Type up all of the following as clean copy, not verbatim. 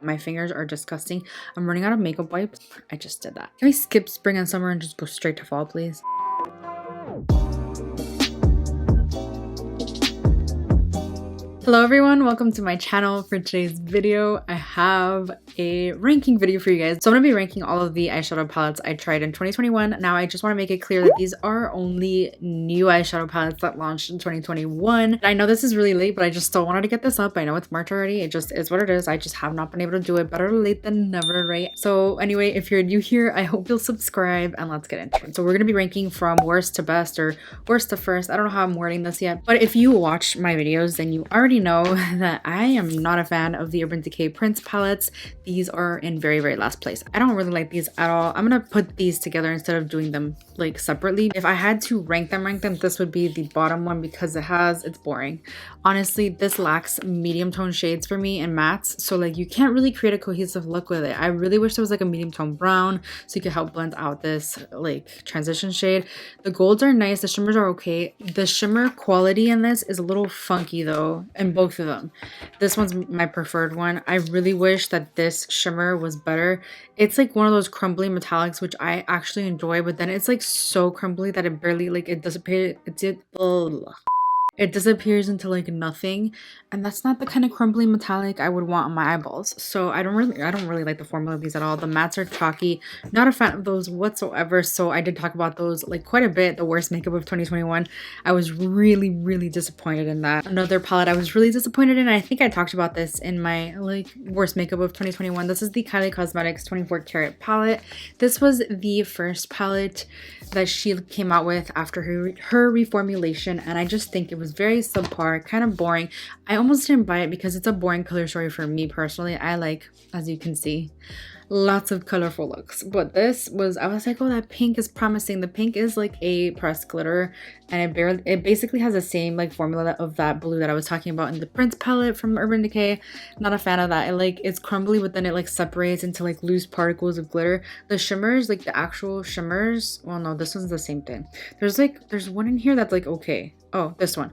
My fingers are disgusting. I'm running out of makeup wipes. I just did that. Can we skip spring and summer and just go straight to fall, please? Hello everyone, welcome to my channel. For today's video, I have a ranking video for you guys. So I'm going to be ranking all of the eyeshadow palettes I tried in 2021. Now I just want to make it clear that these are only new eyeshadow palettes that launched in 2021. I know this is really late, but I just still wanted to get this up. I know it's March already. It just is what it is. I just have not been able to do it. Better late than never, right? So anyway, if you're new here, I hope you'll subscribe and let's get into it. So we're going to be ranking from worst to best or worst to first. I don't know how I'm wording this yet, but if you watch my videos, then you already know that I am not a fan of the Urban Decay Prince palettes. These are in very last place. I don't really like these at all. I'm gonna put these together instead of doing them like separately. If I had to rank them, this would be the bottom one because it's boring. Honestly, this lacks medium tone shades for me and mattes, so like you can't really create a cohesive look with it. I really wish there was like a medium tone brown so you could help blend out this like transition shade. The golds are nice, the shimmers are okay. The shimmer quality in this is a little funky though, in both of them. This one's my preferred one. I really wish that this shimmer was better. It's like one of those crumbly metallics which I actually enjoy, but then it's like so crumbly that it barely like it disappears. It disappears into like nothing, and that's not the kind of crumbly metallic I would want on my eyeballs. So I don't really like the formula of these at all. The mattes are chalky, not a fan of those whatsoever. So I did talk about those like quite a bit. The worst makeup of 2021. I was really disappointed in that. Another palette I was really disappointed in, I think I talked about this in my like worst makeup of 2021. This is the Kylie Cosmetics 24 karat palette. This was the first palette that she came out with after her reformulation, and I just think it was very subpar, kind of boring. I almost didn't buy it because it's a boring color story for me personally. I like, as you can see, lots of colorful looks, but this was, I was like, oh, that pink is promising. The pink is like a pressed glitter, and it basically has the same like formula of that blue that I was talking about in the Prince palette from Urban Decay. Not a fan of that. It's crumbly, but then it like separates into like loose particles of glitter. The shimmers, like the actual shimmers, well no, this one's the same thing. There's one in here that's like okay. Oh, this one.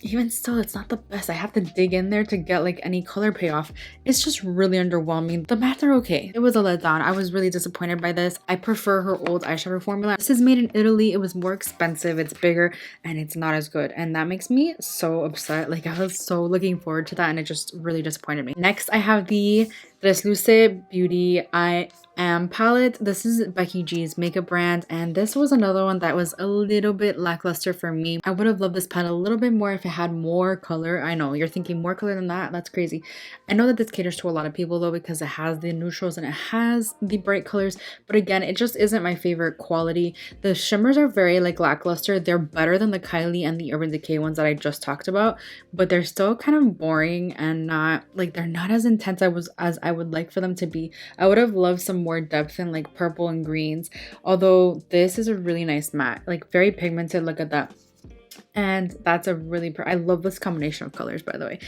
Even still, it's not the best. I have to dig in there to get like any color payoff. It's just really underwhelming. The mattes are okay. It was a letdown. I was really disappointed by this. I prefer her old eyeshadow formula. This is made in Italy. It was more expensive, it's bigger, and it's not as good, and that makes me so upset. Like I was so looking forward to that, and it just really disappointed me. Next, I have the Resluce Beauty I Am palette. This is Becky G's makeup brand, and this was another one that was a little bit lackluster for me. I would have loved this palette a little bit more if it had more color. I know you're thinking more color than that. That's crazy. I know that this caters to a lot of people though because it has the neutrals and it has the bright colors, but again, it just isn't my favorite quality. The shimmers are very like lackluster. They're better than the Kylie and the Urban Decay ones that I just talked about, but they're still kind of boring and not like, they're not as intense as I would like for them to be. I would have loved some more depth in like purple and greens, although this is a really nice matte, like very pigmented. Look at that. And that's a really I love this combination of colors, by the way.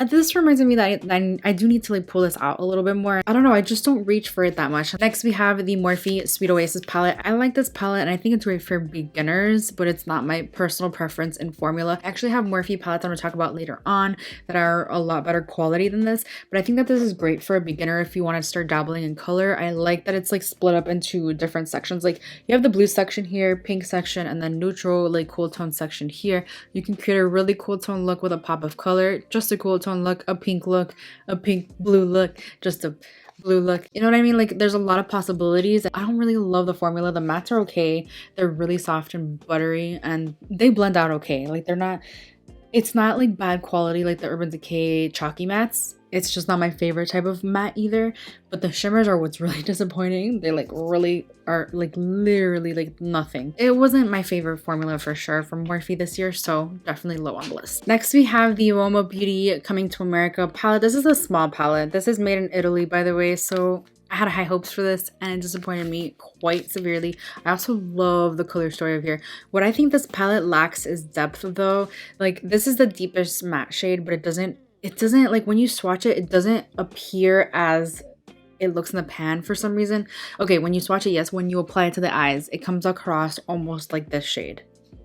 This reminds me that I do need to like pull this out a little bit more. I don't know, I just don't reach for it that much. Next we have the Morphe Sweet Oasis palette. I like this palette and I think it's great for beginners, but it's not my personal preference in formula. I actually have Morphe palettes I'm going to talk about later on that are a lot better quality than this, but I think that this is great for a beginner if you want to start dabbling in color. I like that it's like split up into different sections. Like you have the blue section here, pink section, and then neutral like cool tone section here. You can create a really cool tone look with a pop of color, just a cool tone look, a pink blue look, just a blue look. You know what I mean? Like there's a lot of possibilities. I don't really love the formula. The mattes are okay. They're really soft and buttery and they blend out okay. Like it's not like bad quality like the Urban Decay chalky mattes. It's just not my favorite type of matte either, but the shimmers are what's really disappointing. They like really are like literally like nothing. It wasn't my favorite formula for sure from Morphe this year, so definitely low on the list. Next we have the Uomo Beauty Coming to America palette. This is a small palette. This is made in Italy, by the way, so I had high hopes for this and it disappointed me quite severely. I also love the color story of here. What I think this palette lacks is depth though. Like this is the deepest matte shade, but it doesn't like when you swatch it, it doesn't appear as it looks in the pan for some reason. Okay, when you swatch it, yes. When you apply it to the eyes, it comes across almost like this shade.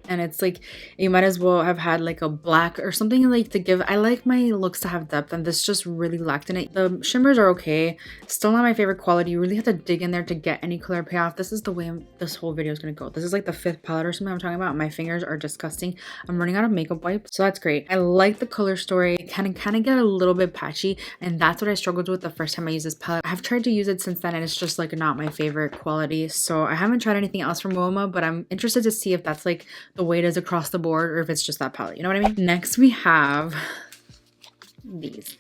and it's like you might as well have had like a black or something like to give. I like my looks to have depth, and this just really lacked in it. The shimmers are okay, still not my favorite quality. You really have to dig in there to get any color payoff. This is the way this whole video is gonna go. This is like the 5th palette or something I'm talking about. My fingers are disgusting. I'm running out of makeup wipes, so that's great. I like the color story. It kind of get a little bit patchy, and that's what I struggled with the first time I used this palette. I've tried to use it since then, and it's just like not my favorite quality. So I haven't tried anything else from Woma, but I'm interested to see if that's like the way it is across the board or if it's just that palette. You know what I mean? Next we have these.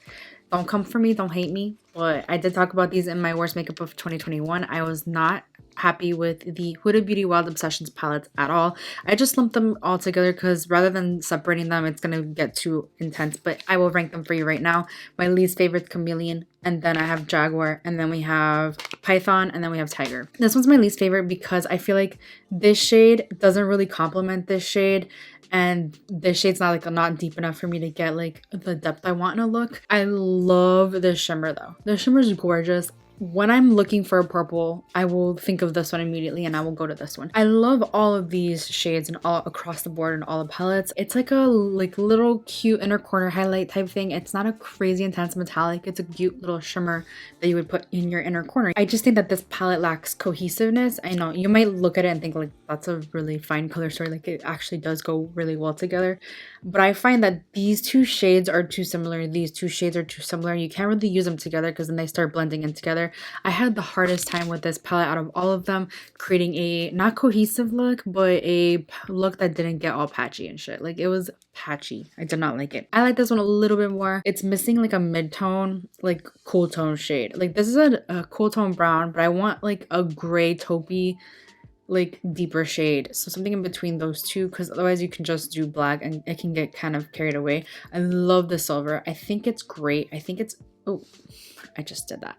Don't come for me, don't hate me, but I did talk about these in my worst makeup of 2021. I was not happy with the Huda Beauty Wild Obsessions palettes at all. I just lumped them all together because rather than separating them, it's gonna get too intense, but I will rank them for you right now. My least favorite, Chameleon, and then I have Jaguar, and then we have Python, and then we have Tiger. This one's my least favorite because I feel like this shade doesn't really complement this shade, and this shade's not deep enough for me to get like the depth I want in a look. I love this shimmer though. The shimmer is gorgeous. When I'm looking for a purple, I will think of this one immediately and I will go to this one. I love all of these shades and all across the board and all the palettes. It's like a little cute inner corner highlight type thing. It's not a crazy intense metallic. It's a cute little shimmer that you would put in your inner corner. I just think that this palette lacks cohesiveness. I know you might look at it and think like that's a really fine color story. Like it actually does go really well together. But I find that these two shades are too similar. These two shades are too similar. You can't really use them together because then they start blending in together. I had the hardest time with this palette out of all of them, creating a not cohesive look, but a look that didn't get all patchy and shit. Like it was patchy. I did not like it. I like this one a little bit more. It's missing like a mid-tone, like cool tone shade. Like this is a cool tone brown, but I want like a gray taupey, like deeper shade, so something in between those two, because otherwise you can just do black and it can get kind of carried away. I love the silver. I think it's great. I think it's, oh, I just did that.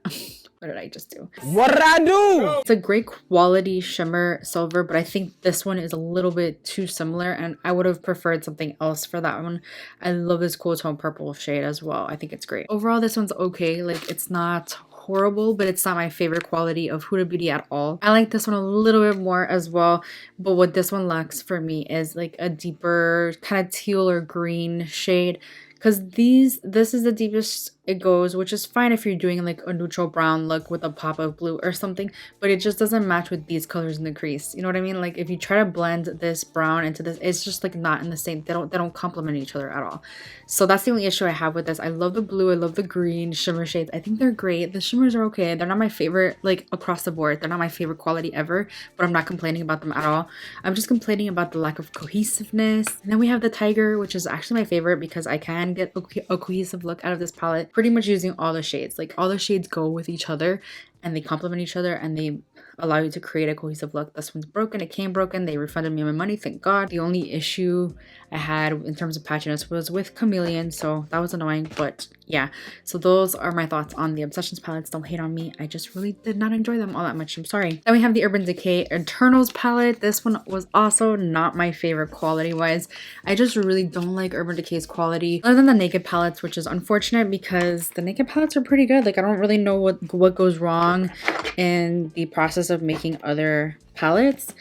What did I just do? What did I do? It's a great quality shimmer silver, but I think this one is a little bit too similar and I would have preferred something else for that one. I love this cool tone purple shade as well. I think it's great. Overall, this one's okay. Like it's not horrible, but it's not my favorite quality of Huda Beauty at all. I like this one a little bit more as well, but what this one lacks for me is like a deeper kind of teal or green shade, because this is the deepest it goes, which is fine if you're doing like a neutral brown look with a pop of blue or something, but it just doesn't match with these colors in the crease. You know what I mean? Like if you try to blend this brown into this, it's just like not in the same, they don't complement each other at all. So that's the only issue I have with this. I love the blue, I love the green shimmer shades. I think they're great. The shimmers are okay. They're not my favorite, like across the board. They're not my favorite quality ever, but I'm not complaining about them at all. I'm just complaining about the lack of cohesiveness. And then we have the Tiger, which is actually my favorite because I can get a cohesive look out of this palette. Pretty much using all the shades. Like all the shades go with each other and they complement each other and they allow you to create a cohesive look. This one's broken. It came broken. They refunded me my money, thank God. The only issue I had in terms of patchiness was with Chameleon, so that was annoying. But yeah, so those are my thoughts on the Obsessions palettes. Don't hate on me. I just really did not enjoy them all that much. I'm sorry. Then we have the Urban Decay Eternals palette. This one was also not my favorite quality wise. I just really don't like Urban Decay's quality other than the Naked palettes, which is unfortunate because the Naked palettes are pretty good. Like I don't really know what goes wrong in the process of making other palettes,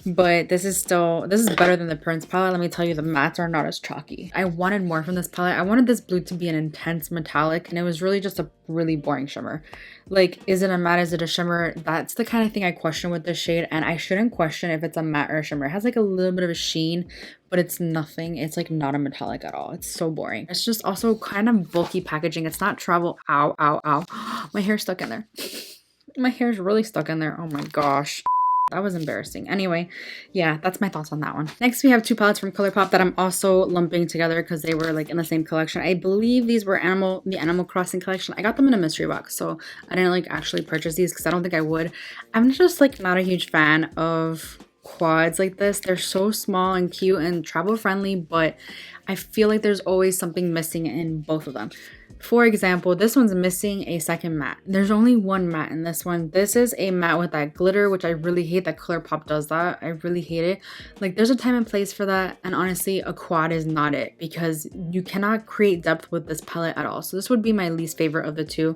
but this is better than the Prince palette. Let me tell you, the mattes are not as chalky. I wanted more from this palette. I wanted this blue to be an intense metallic, and it was really just a really boring shimmer. Like, is it a matte? Is it a shimmer? That's the kind of thing I question with this shade, and I shouldn't question if it's a matte or a shimmer. It has like a little bit of a sheen, but it's nothing. It's like not a metallic at all. It's so boring. It's just also kind of bulky packaging. It's not travel. Ow, ow, ow. My hair's stuck in there. My hair's really stuck in there. Oh my gosh. That was embarrassing. Anyway, yeah, that's my thoughts on that one. Next, we have two palettes from Colourpop that I'm also lumping together because they were like in the same collection. I believe these were the Animal Crossing collection. I got them in a mystery box, so I didn't like actually purchase these because I don't think I would. I'm just like not a huge fan of quads like this. They're so small and cute and travel friendly, but I feel like there's always something missing in both of them. For example, this one's missing a second matte. There's only one matte in this one. This is a matte with that glitter, which I really hate that Colourpop does that. I really hate it. Like, there's a time and place for that, and honestly, a quad is not it because you cannot create depth with this palette at all. So this would be my least favorite of the two.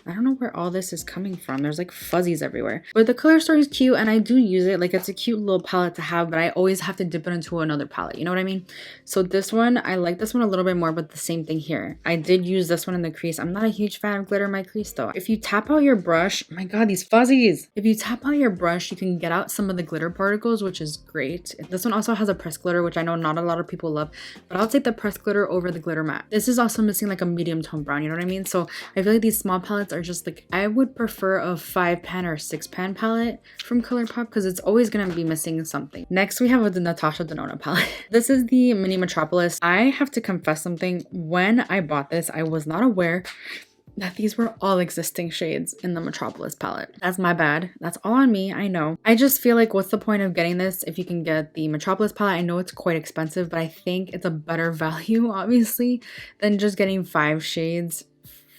I don't know where all this is coming from. There's like fuzzies everywhere. But the color story is cute and I do use it. Like, it's a cute little palette to have, but I always have to dip it into another palette. You know what I mean? So this one, I like this one a little bit more, but the same thing here. I did use this one in the crease. I'm not a huge fan of glitter in my crease though. If you tap out your brush, oh my god, these fuzzies. If you tap out your brush, you can get out some of the glitter particles, which is great. This one also has a pressed glitter, which I know not a lot of people love, but I'll take the pressed glitter over the glitter matte. This is also missing like a medium tone brown, you know what I mean? So I feel like these small palettes are just like, I would prefer a 5-pan or 6-pan palette from Colourpop because it's always going to be missing something. Next, we have the Natasha Denona palette. This is the Mini Metropolis. I have to confess something. When I bought this, I was not aware that these were all existing shades in the Metropolis palette. That's my bad. That's all on me. I know. I just feel like, what's the point of getting this if you can get the Metropolis palette? I know it's quite expensive, but I think it's a better value, obviously, than just getting 5 shades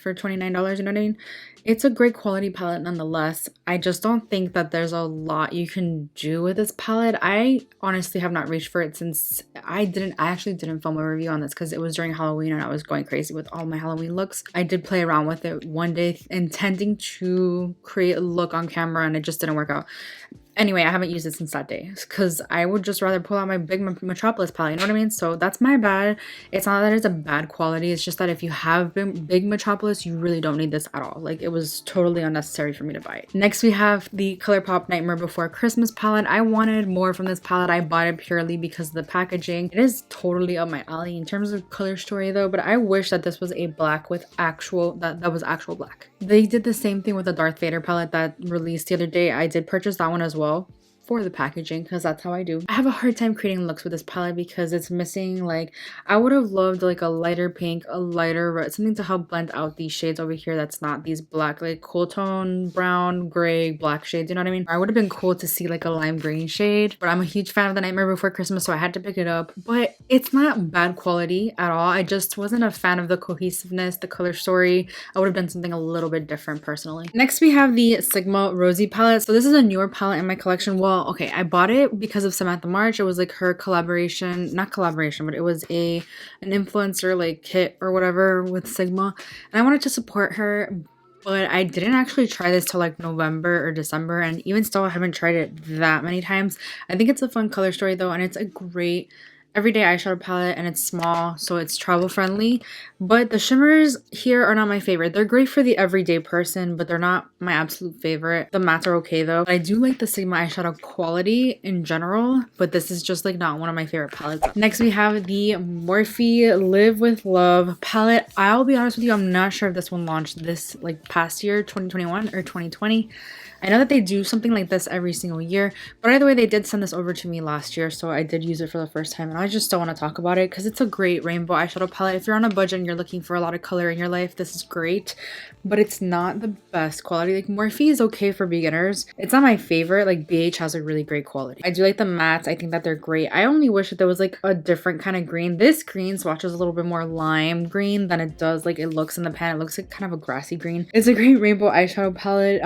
for $29, you know what I mean? It's a great quality palette nonetheless. I just don't think that there's a lot you can do with this palette. I honestly have not reached for it since I actually didn't film a review on this because it was during Halloween and I was going crazy with all my Halloween looks. I did play around with it one day intending to create a look on camera and it just didn't work out. Anyway, I haven't used it since that day because I would just rather pull out my big Metropolis palette, you know what I mean? So that's my bad. It's not that it's a bad quality. It's just that if you have big Metropolis, you really don't need this at all. Like, it was totally unnecessary for me to buy it. Next, we have the Colourpop Nightmare Before Christmas palette. I wanted more from this palette. I bought it purely because of the packaging. It is totally up my alley in terms of color story though, but I wish that this was a black with actual, that was actual black. They did the same thing with the Darth Vader palette that released the other day. I did purchase that one as well for the packaging because that's how I do. I have a hard time creating looks with this palette because it's missing, like, I would have loved like a lighter pink, a lighter red, something to help blend out these shades over here that's not these black, like cool tone brown, gray, black shades, you know what I mean? I would have been cool to see like a lime green shade, but I'm a huge fan of the Nightmare Before Christmas, so I had to pick it up. But it's not bad quality at all. I just wasn't a fan of the cohesiveness, the color story. I would have done something a little bit different personally. Next, we have the Sigma Rosie palette. So this is a newer palette in my collection. Well, okay, I bought it because of Samantha March. It was like her collaboration, not collaboration, but it was an influencer like kit or whatever with Sigma, and I wanted to support her. But I didn't actually try this till like November or December, and even still I haven't tried it that many times. I think it's a fun color story though, and it's a great everyday eyeshadow palette, and it's small, so it's travel friendly. But the shimmers here are not my favorite. They're great for the everyday person, but they're not my absolute favorite. The mattes are okay though. I do like the Sigma eyeshadow quality in general, but this is just like not one of my favorite palettes. Next, we have the Morphe Live with Love palette. I'll be honest with you, I'm not sure if this one launched this like past year, 2021 or 2020. I know that they do something like this every single year, but either way, they did send this over to me last year, so I did use it for the first time, and I just don't want to talk about it because it's a great rainbow eyeshadow palette. If you're on a budget and you're looking for a lot of color in your life, this is great, but it's not the best quality. Like, Morphe is okay for beginners. It's not my favorite. Like, BH has a really great quality. I do like the mattes. I think that they're great. I only wish that there was like a different kind of green. This green swatches a little bit more lime green than it does like it looks in the pan. It looks like kind of a grassy green. It's a great rainbow eyeshadow palette.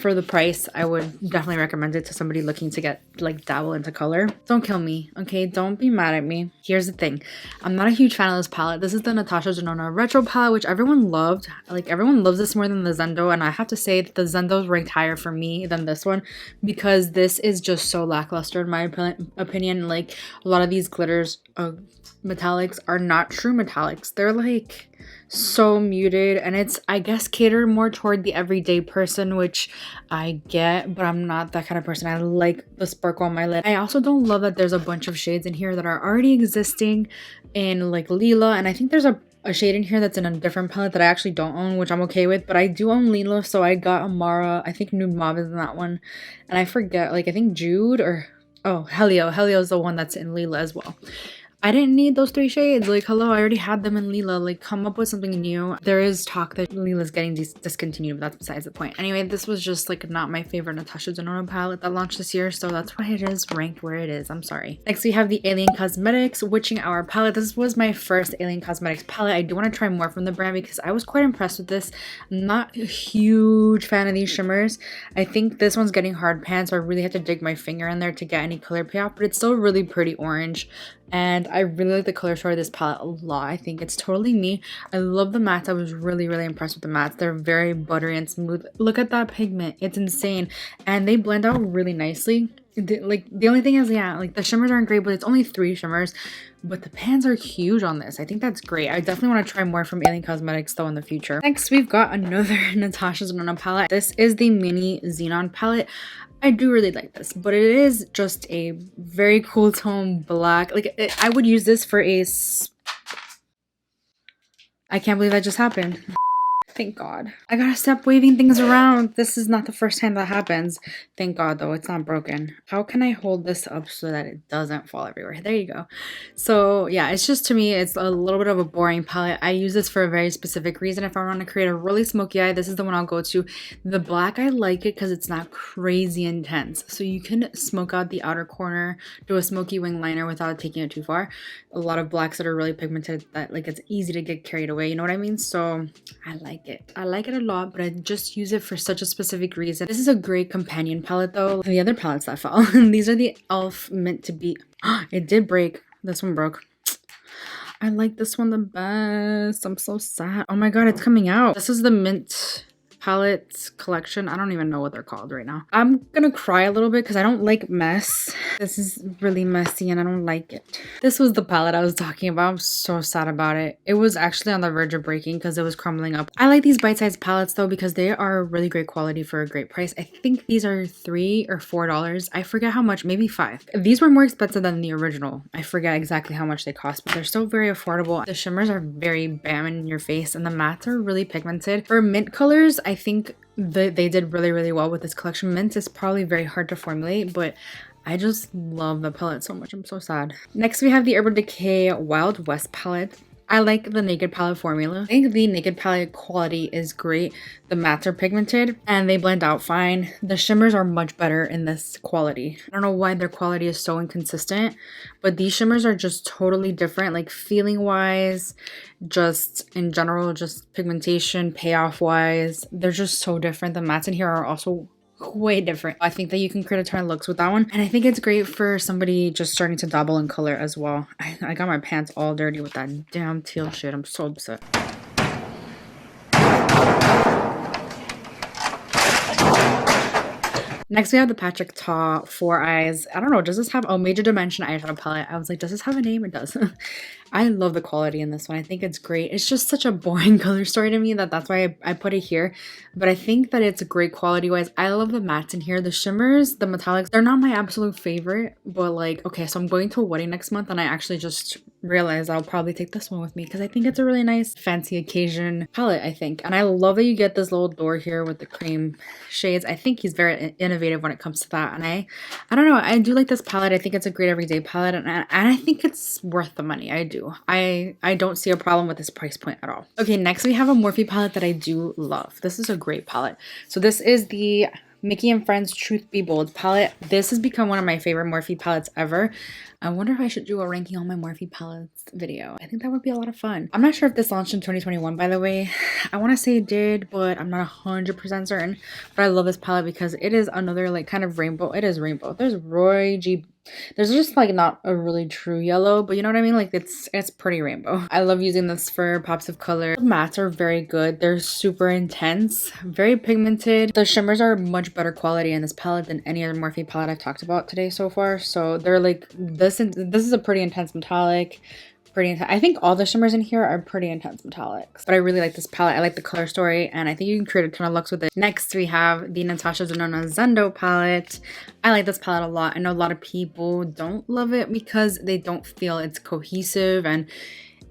For the price, I would definitely recommend it to somebody looking to get like dabble into color. Don't kill me, okay? Don't be mad at me. Here's the thing. I'm not a huge fan of this palette. This is the Natasha Denona Retro palette, which everyone loved. Like, everyone loves this more than the Zendo, and I have to say that the Zendo's ranked higher for me than this one because this is just so lackluster in my opinion. Like, a lot of these glitters, metallics are not true metallics. They're like so muted, and it's, I guess, catered more toward the everyday person, which I get, but I'm not that kind of person. I like the sparkle on my lid. I also don't love that there's a bunch of shades in here that are already existing in like Lila, and I think there's a shade in here that's in a different palette that I actually don't own, which I'm okay with, but I do own Lila, so I got Amara. I think Nude Mauve is in that one, and I forget, like, I think Jude or, oh, Helio is the one that's in Lila as well. I didn't need those 3 shades. Like, hello, I already had them in Lila. Like, come up with something new. There is talk that Lila's getting discontinued, but that's besides the point. Anyway, this was just like not my favorite Natasha Denona palette that launched this year, so that's why it is ranked where it is. I'm sorry. Next, we have the Alien Cosmetics Witching Hour palette. This was my first Alien Cosmetics palette. I do want to try more from the brand because I was quite impressed with this. I'm not a huge fan of these shimmers. I think this one's getting hard pan, so I really have to dig my finger in there to get any color payoff, but it's still really pretty orange. And I really like the color story of this palette a lot. I think it's totally me. I love the mattes. I was really impressed with the mattes. They're very buttery and smooth. Look at that pigment. It's insane. And they blend out really nicely. The only thing is, yeah, like the shimmers aren't great, but it's only 3 shimmers. But the pans are huge on this. I think that's great. I definitely want to try more from Alien Cosmetics though in the future. Next, we've got another Natasha Denona palette. This is the mini Xenon palette. I do really like this, but it is just a very cool tone black. Like, I would use this for a... I can't believe that just happened. Thank God. I gotta stop waving things around. This is not the first time that happens. Thank God though, it's not broken. How can I hold this up so that it doesn't fall everywhere? There you go. So yeah, it's just, to me, it's a little bit of a boring palette. I use this for a very specific reason. If I want to create a really smoky eye, this is the one I'll go to. The black, I like it because it's not crazy intense. So you can smoke out the outer corner, do a smoky wing liner without taking it too far. A lot of blacks that are really pigmented, that like it's easy to get carried away, you know what I mean? So I like it. I like it a lot, but I just use it for such a specific reason. This is a great companion palette though. The other palettes that fell, these are the e.l.f. meant to be. It did break. This one broke. I like this one the best. I'm so sad. Oh my God, it's coming out. This is the mint palette collection. I don't even know what they're called right now. I'm gonna cry a little bit because I don't like mess. This is really messy and I don't like it. This was the palette I was talking about. I'm so sad about it. It was actually on the verge of breaking because it was crumbling up. I like these bite-sized palettes though because they are really great quality for a great price. I think these are $3 or $4. I forget how much, maybe $5. These were more expensive than the original. I forget exactly how much they cost, but they're still very affordable. The shimmers are very bam in your face and the mattes are really pigmented. For mint colors, I think they did really well with this collection. Mint is probably very hard to formulate, but I just love the palette so much. I'm so sad. Next, we have the Urban Decay Wild West palette. I like the Naked palette formula. I think the Naked palette quality is great. The mattes are pigmented and they blend out fine. The shimmers are much better in this quality. I don't know why their quality is so inconsistent, but these shimmers are just totally different, like feeling wise, just in general, just pigmentation, payoff wise. They're just so different. The mattes in here are also way different. I think that you can create a ton of looks with that one, and I think it's great for somebody just starting to dabble in color as well. I got my pants all dirty with that damn teal shit. I'm so upset. Next, we have the Patrick Ta 4 Eyes. I don't know, does this have a Major Dimension eyeshadow palette? I was like, does this have a name? It does. I love the quality in this one. I think it's great. It's just such a boring color story to me that's why I put it here. But I think that it's great quality wise. I love the mattes in here. The shimmers, the metallics, they're not my absolute favorite. But like, okay, so I'm going to a wedding next month and I actually just realized I'll probably take this one with me because I think it's a really nice fancy occasion palette, I think. And I love that you get this little door here with the cream shades. I think he's very innovative when it comes to that. And I don't know, I do like this palette. I think it's a great everyday palette and I think it's worth the money. I do. I don't see a problem with this price point at all. Okay, next we have a Morphe palette that I do love. This is a great palette. So this is the Mickey and Friends Truth Be Bold palette. This has become one of my favorite Morphe palettes ever. I wonder if I should do a ranking on my Morphe palettes video. I think that would be a lot of fun. I'm not sure if this launched in 2021, by the way. I want to say it did, but I'm not 100% certain. But I love this palette because it is another like kind of rainbow. It is rainbow. There's Roy G. There's just like not a really true yellow, but you know what I mean? Like it's pretty rainbow. I love using this for pops of color. The mattes are very good. They're super intense, very pigmented. The shimmers are much better quality in this palette than any other Morphe palette I've talked about today so far. So they're like this is a pretty intense metallic. I think all the shimmers in here are pretty intense metallics, but I really like this palette. I like the color story and I think you can create a ton of looks with it. Next we have the Natasha Denona Zendo palette. I like this palette a lot. I know a lot of people don't love it because they don't feel it's cohesive and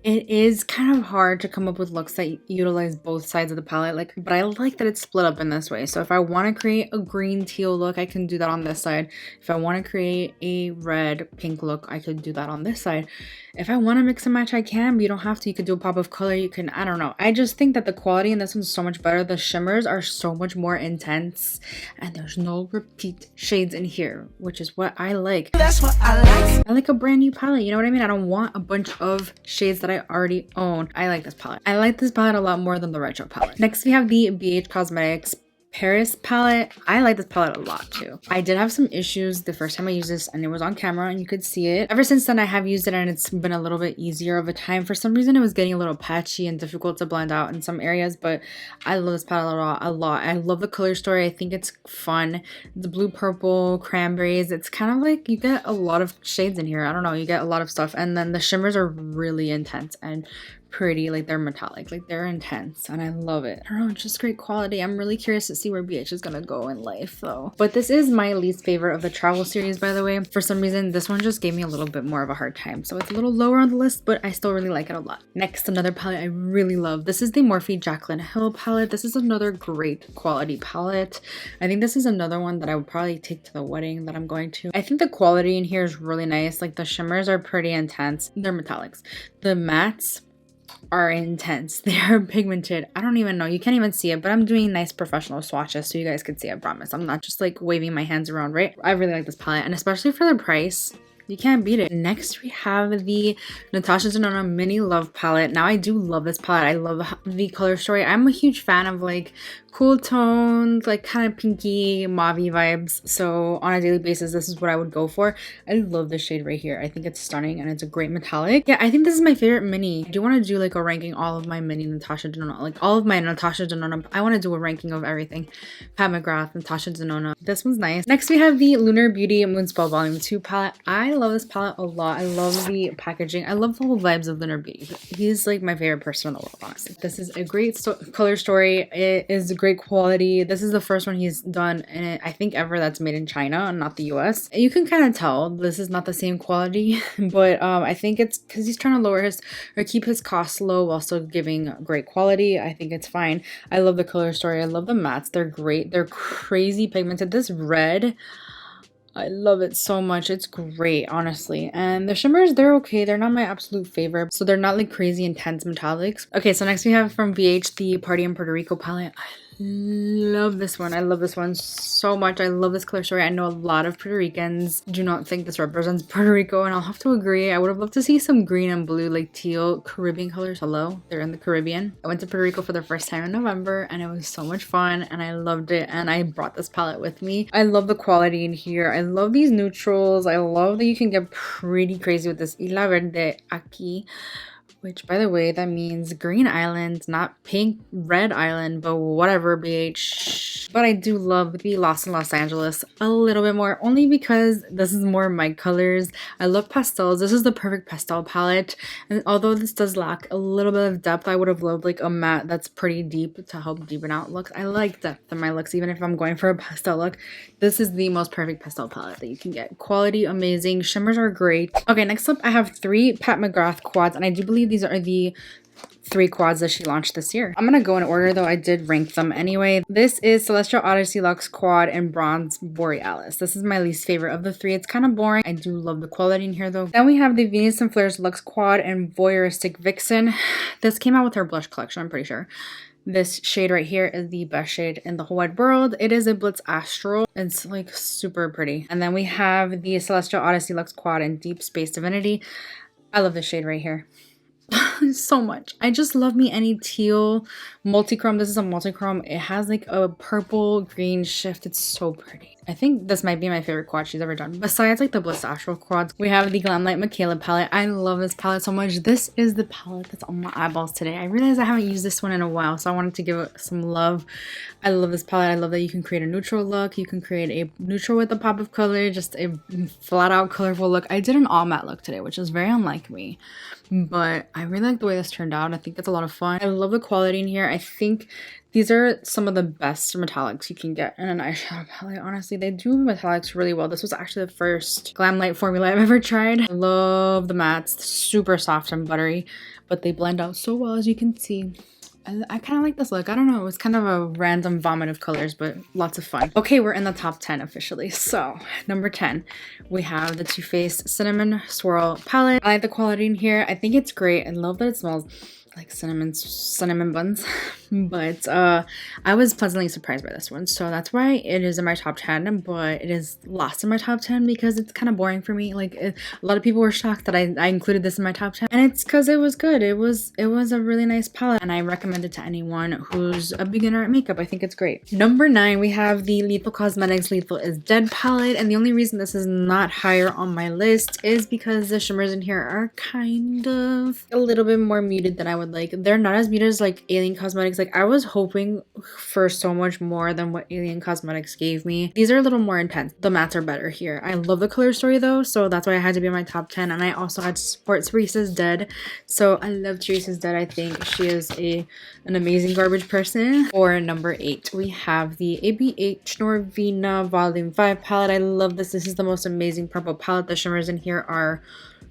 It is kind of hard to come up with looks that utilize both sides of the palette, like, but I like that it's split up in this way. So if I want to create a green teal look, I can do that on this side. If I want to create a red pink look, I could do that on this side. If I want to mix and match, I can, but you don't have to. You could do a pop of color. You can, I don't know. I just think that the quality in this one's so much better. The shimmers are so much more intense, and there's no repeat shades in here, which is what I like. That's what I like. I like a brand new palette. You know what I mean? I don't want a bunch of shades that I already own. I like this palette. I like this palette a lot more than the retro palette. Next, we have the BH Cosmetics Paris palette. I like this palette a lot too. I did have some issues the first time I used this, and it was on camera and you could see it. Ever since then, I have used it and it's been a little bit easier of a time. For some reason, it was getting a little patchy and difficult to blend out in some areas, but I love this palette a lot. I love the color story. I think it's fun. The blue, purple, cranberries. It's kind of like you get a lot of shades in here. I don't know. You get a lot of stuff. And then the shimmers are really intense and pretty, like they're metallic, like they're intense, and I love it. I don't know, it's just great quality. I'm really curious to see where BH is gonna go in life though. But this is my least favorite of the travel series, by the way. For some reason, this one just gave me a little bit more of a hard time, so it's a little lower on the list, but I still really like it a lot. Next, another palette I really love. This is the Morphe Jaclyn Hill palette. This is another great quality palette. I think this is another one that I would probably take to the wedding that I'm going to. I think the quality in here is really nice. Like the shimmers are pretty intense. They're metallics. The mattes are intense. They're pigmented. I don't even know. You can't even see it, but I'm doing nice professional swatches so you guys can see. I promise. I'm not just like waving my hands around, right? I really like this palette, and especially for the price, you can't beat it. Next, we have the Natasha Denona Mini Love palette. Now, I do love this palette. I love the color story. I'm a huge fan of like cool tones, like kind of pinky, mauve-y vibes. So on a daily basis, this is what I would go for. I love this shade right here. I think it's stunning and it's a great metallic. Yeah, I think this is my favorite mini. I do want to do like a ranking all of my mini Natasha Denona, like all of my Natasha Denona. I want to do a ranking of everything. Pat McGrath, Natasha Denona. This one's nice. Next, we have the Lunar Beauty Moonspell Volume 2 palette. I love this palette a lot. I love the packaging. I love the whole vibes of Lunar Beauty. He's like my favorite person in the world, honestly. This is a great color story. It is great quality. This is the first one he's done, and I think ever, that's made in China and not the US. You can kind of tell this is not the same quality, but I think it's because he's trying to lower his or keep his costs low while still giving great quality. I think it's fine. I love the color story. I love the mattes. They're great. They're crazy pigmented. This red, I love it so much. It's great, honestly. And the shimmers, they're okay. They're not my absolute favorite. So they're not like crazy intense metallics. Okay, so next we have from VH the Party in Puerto Rico palette. I love this one. I love this one so much. I love this color story. I know a lot of Puerto Ricans do not think this represents Puerto Rico, and I'll have to agree. I would have loved to see some green and blue, like teal Caribbean colors. Hello, they're in the Caribbean. I went to Puerto Rico for the first time in November, and it was so much fun, and I loved it, and I brought this palette with me. I love the quality in here. I love these neutrals. I love that you can get pretty crazy with this. Y la verde aquí, which, by the way, that means green island, not pink red island, but whatever, BH. But I do love the Lost in Los Angeles a little bit more, only because this is more my colors. I love pastels. This is the perfect pastel palette, and although this does lack a little bit of depth, I would have loved like a matte that's pretty deep to help deepen out looks. I like depth in my looks, even if I'm going for a pastel look. This is the most perfect pastel palette that you can get. Quality amazing. Shimmers are great. Okay, next up, I have 3 Pat McGrath Quads, and I do believe these are the 3 quads that she launched this year. I'm gonna go in order though. I did rank them anyway. This is Celestial Odyssey Luxe Quad and Bronze Borealis. This is my least favorite of the 3. It's kind of boring. I do love the quality in here though. Then we have the Venus and Flares Luxe Quad and Voyeuristic Vixen. This came out with her blush collection, I'm pretty sure. This shade right here is the best shade in the whole wide world. It is a Blitz Astral. It's like super pretty. And then we have the Celestial Odyssey Luxe Quad and Deep Space Divinity. I love this shade right here. So much. I just love me any teal multi-chrome. This is a multi-chrome. It has like a purple green shift. It's so pretty. I think this might be my favorite quad she's ever done. Besides like the Bliss Astral quads, we have the Glamlight Michaela palette. I love this palette so much. This is the palette that's on my eyeballs today. I realized I haven't used this one in a while, so I wanted to give it some love. I love this palette. I love that you can create a neutral look. You can create a neutral with a pop of color, just a flat out colorful look. I did an all matte look today, which is very unlike me, but I really like the way this turned out. I think it's a lot of fun. I love the quality in here. I think these are some of the best metallics you can get in an eyeshadow palette. Honestly, they do metallics really well. This was actually the first Glam Light formula I've ever tried. I love the mattes, super soft and buttery, but they blend out so well, as you can see. I kind of like this look. I don't know. It was kind of a random vomit of colors, but lots of fun. Okay, we're in the top 10 officially. So, number 10, we have the Too Faced Cinnamon Swirl palette. I like the quality in here. I think it's great. I love that it smells like cinnamon buns. But I was pleasantly surprised by this one, so that's why it is in my top 10, but it is lost in my top 10 because it's kind of boring for me. Like a lot of people were shocked that I included this in my top 10, and it's because it was good. It was a really nice palette, and I recommend it to anyone who's a beginner at makeup. I think it's great. Number 9, we have the Lethal Cosmetics Lethal is Dead palette, and the only reason this is not higher on my list is because the shimmers in here are kind of a little bit more muted than I would like. They're not as muted as like Alien Cosmetics. Like I was hoping for so much more than what Alien Cosmetics gave me. These are a little more intense. The mattes are better here. I love the color story though, so that's why I had to be in my top 10. And I also had to support Teresa's Dead. So I love Teresa's Dead. I think she is an amazing garbage person. For number 8, we have the ABH Norvina Volume 5 palette. I love this. This is the most amazing purple palette. The shimmers in here are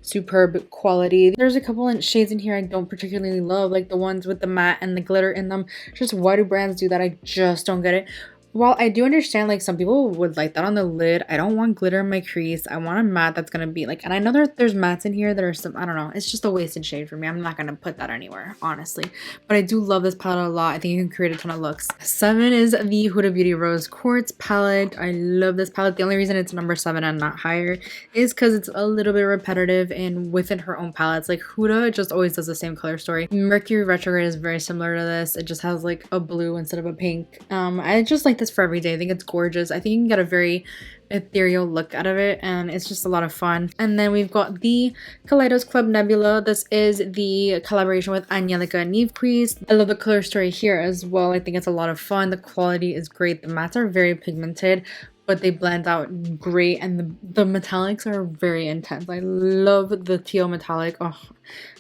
superb quality. There's a couple of shades in here I don't particularly love, like the ones with the matte and the glitter in them. Just why do brands do that? I just don't get it. While I do understand like some people would like that on the lid, I don't want glitter in my crease. I want a matte that's gonna be like, and I know there's mattes in here that are some, I don't know, it's just a wasted shade for me. I'm not gonna put that anywhere, honestly. But I do love this palette a lot. I think you can create a ton of looks. 7 is the Huda Beauty Rose Quartz palette. I love this palette. The only reason it's number 7 and not higher is because it's a little bit repetitive and within her own palettes. Like Huda just always does the same color story. Mercury Retrograde is very similar to this. It just has like a blue instead of a pink. I just like this for every day. I think it's gorgeous. I think you can get a very ethereal look out of it, and it's just a lot of fun. And then we've got the Kaleidos Club Nebula. This is the collaboration with Angelica Neve Crease. I love the color story here as well. I think it's a lot of fun. The quality is great. The mattes are very pigmented, but they blend out great, and the metallics are very intense. I love the teal metallic. Oh,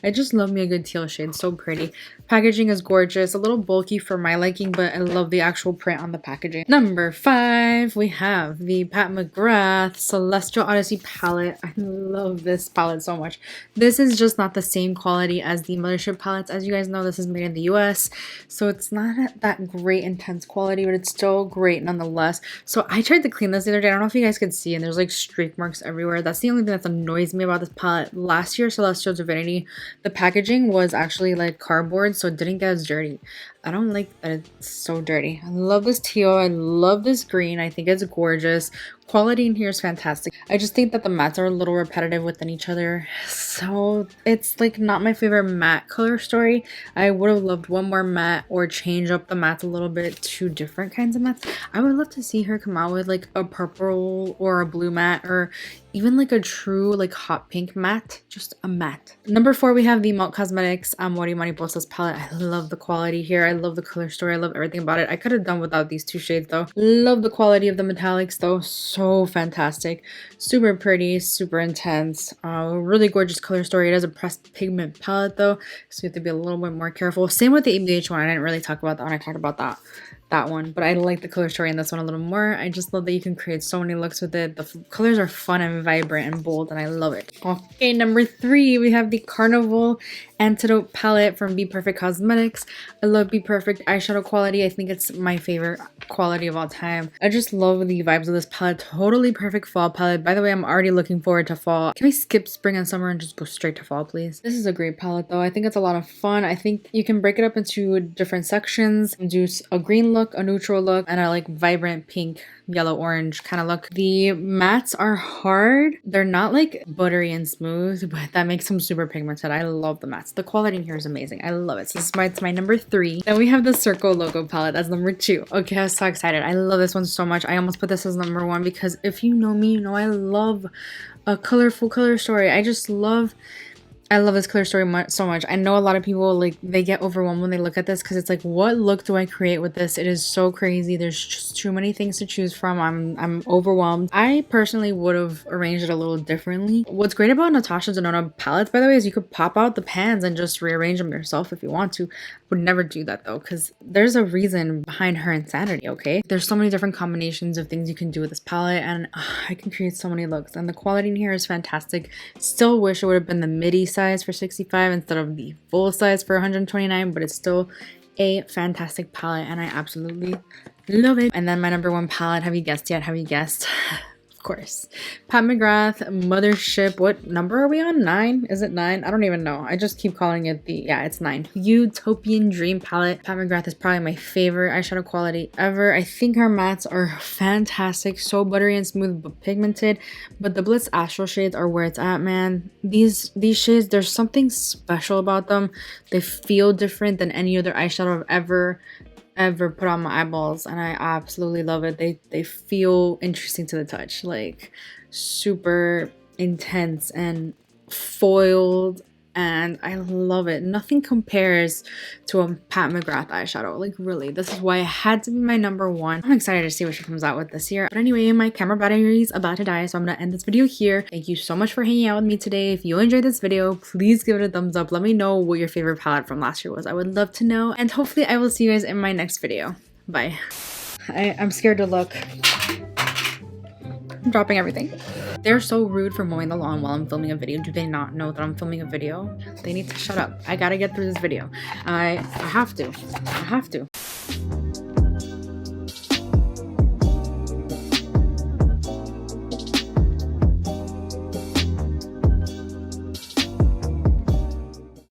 I just love me a good teal shade. So pretty. Packaging is gorgeous. A little bulky for my liking, but I love the actual print on the packaging. Number 5, we have the Pat McGrath Celestial Odyssey palette. I love this palette so much. This is just not the same quality as the Mothership palettes. As you guys know, this is made in the US, so it's not that great intense quality, but it's still great nonetheless. So I tried to clean this the other day. I don't know if you guys could see, and there's like streak marks everywhere. That's the only thing that annoys me about this palette. Last year, Celestial Divinity, the packaging was actually like cardboard, so it didn't get as dirty. I don't like that it's so dirty. I love this teal. I love this green. I think it's gorgeous. Quality in here is fantastic. I just think that the mattes are a little repetitive within each other, so it's like not my favorite matte color story. I would have loved one more matte or change up the mattes a little bit to different kinds of mattes. I would love to see her come out with like a purple or a blue matte, or even like a true like hot pink matte, just a matte. Number 4, we have the Malt Cosmetics Amory Mariposa's palette. I love the quality here. I love the color story. I love everything about it. I could have done without these 2 shades though. Love the quality of the metallics though. So fantastic. Super pretty, super intense. Really gorgeous color story. It has a pressed pigment palette though, so you have to be a little bit more careful. Same with the ABH one. I didn't really talk about that one. I talked about that one, but I like the color story in this one a little more. I just love that you can create so many looks with it. The colors are fun and vibrant and bold, and I love it. Okay, number 3, we have the Carnival Antidote palette from Be Perfect Cosmetics. I love Be Perfect eyeshadow quality. I think it's my favorite quality of all time. I just love the vibes of this palette. Totally perfect fall palette. By the way, I'm already looking forward to fall. Can we skip spring and summer and just go straight to fall, please? This is a great palette though. I think it's a lot of fun. I think you can break it up into different sections, do a green look, a neutral look, and a like vibrant pink, yellow, orange kind of look. The mattes are hard. They're not like buttery and smooth, but that makes them super pigmented. I love the mattes. The quality in here is amazing. I love it. So this is it's my number 3. Then we have the Circle logo palette. That's number 2. Okay, I was so excited. I love this one so much. I almost put this as number 1 because if you know me, you know I love a colorful color story. I just love I love this clear story so much. I know a lot of people, like, they get overwhelmed when they look at this because it's like, what look do I create with this? It is so crazy. There's just too many things to choose from. I'm overwhelmed. I personally would have arranged it a little differently. What's great about Natasha's Denona palettes, by the way, is you could pop out the pans and just rearrange them yourself if you want to. Would never do that though, because there's a reason behind her insanity, okay? There's so many different combinations of things you can do with this palette, and I can create so many looks, and the quality in here is fantastic. Still wish it would have been the midi size for 65 instead of the full size for 129, but it's still a fantastic palette and I absolutely love it. And then my number one palette, have you guessed yet? Have you guessed? Of course, Pat McGrath Mothership. What number are we on? 9? Is it 9? I don't even know. I just keep calling it it's 9. Utopian Dream palette. Pat McGrath is probably my favorite eyeshadow quality ever. I think her mattes are fantastic, so buttery and smooth but pigmented, but the Blitz Astral shades are where it's at, man. These shades, there's something special about them. They feel different than any other eyeshadow I've ever put on my eyeballs, and I absolutely love it. They feel interesting to the touch, like super intense and foiled, and I love it. Nothing compares to a Pat McGrath eyeshadow, like really. This is why it had to be my number one. I'm excited to see what she comes out with this year. But anyway, my camera battery is about to die, so I'm gonna end this video here. Thank you so much for hanging out with me today. If you enjoyed this video, please give it a thumbs up. Let me know what your favorite palette from last year was. I would love to know, and hopefully I will see you guys in my next video. Bye. I'm scared to look. I'm dropping everything. They're so rude for mowing the lawn while I'm filming a video. Do they not know that I'm filming a video? They need to shut up. I gotta get through this video. I have to.